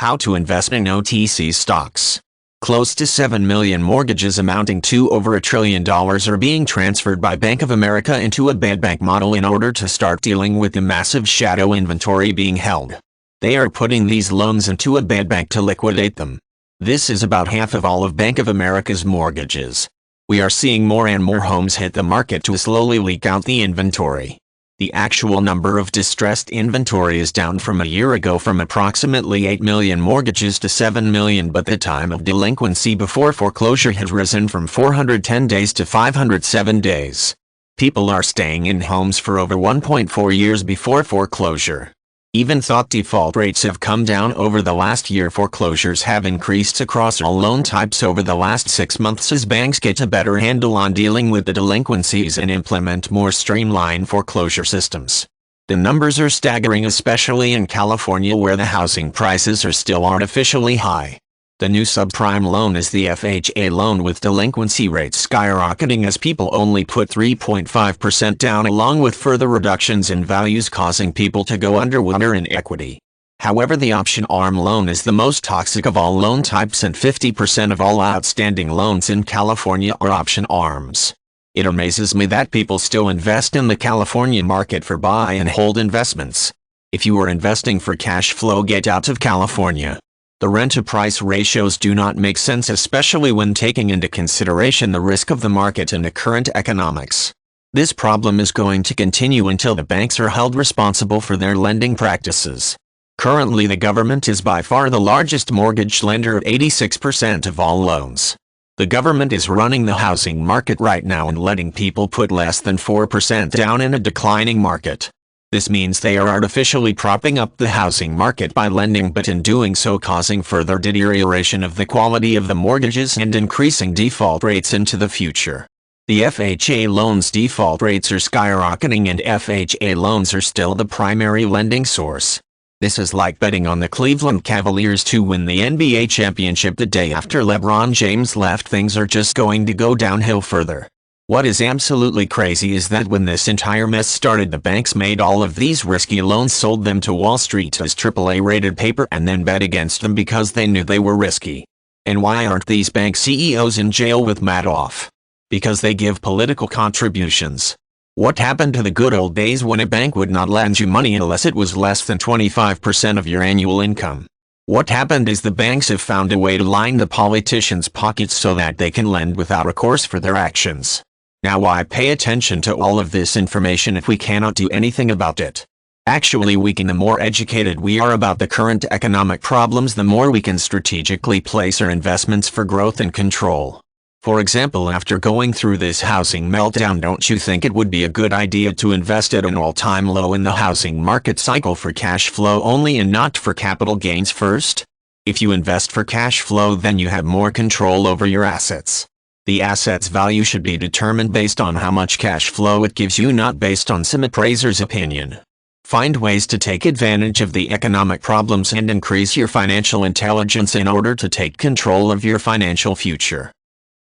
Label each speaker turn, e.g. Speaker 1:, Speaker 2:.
Speaker 1: How to invest in OTC stocks. Close to 7 million mortgages amounting to over $1 trillion are being transferred by Bank of America into a bad bank model in order to start dealing with the massive shadow inventory being held. They are putting these loans into a bad bank to liquidate them. This is about half of all of Bank of America's mortgages. We are seeing more and more homes hit the market to slowly leak out the inventory. The actual number of distressed inventory is down from a year ago from approximately 8 million mortgages to 7 million, but the time of delinquency before foreclosure has risen from 410 days to 507 days. People are staying in homes for over 1.4 years before foreclosure. Even though default rates have come down over the last year, foreclosures have increased across all loan types over the last 6 months as banks get a better handle on dealing with the delinquencies and implement more streamlined foreclosure systems. The numbers are staggering, especially in California where the housing prices are still artificially high. The new subprime loan is the FHA loan, with delinquency rates skyrocketing as people only put 3.5% down, along with further reductions in values causing people to go underwater in equity. However, the option ARM loan is the most toxic of all loan types, and 50% of all outstanding loans in California are option ARMs. It amazes me that people still invest in the California market for buy and hold investments. If you are investing for cash flow, get out of California. The rent-to-price ratios do not make sense, especially when taking into consideration the risk of the market and the current economics. This problem is going to continue until the banks are held responsible for their lending practices. Currently, the government is by far the largest mortgage lender at 86% of all loans. The government is running the housing market right now and letting people put less than 4% down in a declining market. This means they are artificially propping up the housing market by lending, but in doing so causing further deterioration of the quality of the mortgages and increasing default rates into the future. The FHA loans default rates are skyrocketing, and FHA loans are still the primary lending source. This is like betting on the Cleveland Cavaliers to win the NBA championship the day after LeBron James left. Things are just going to go downhill further. What is absolutely crazy is that when this entire mess started, the banks made all of these risky loans, sold them to Wall Street as AAA-rated paper, and then bet against them because they knew they were risky. And why aren't these bank CEOs in jail with Madoff? Because they give political contributions. What happened to the good old days when a bank would not lend you money unless it was less than 25% of your annual income? What happened is the banks have found a way to line the politicians' pockets so that they can lend without recourse for their actions. Now, why pay attention to all of this information if we cannot do anything about it? Actually, the more educated we are about the current economic problems, the more we can strategically place our investments for growth and control. For example, after going through this housing meltdown, don't you think it would be a good idea to invest at an all-time low in the housing market cycle for cash flow only and not for capital gains first? If you invest for cash flow, then you have more control over your assets. The asset's value should be determined based on how much cash flow it gives you, not based on some appraiser's opinion. Find ways to take advantage of the economic problems and increase your financial intelligence in order to take control of your financial future.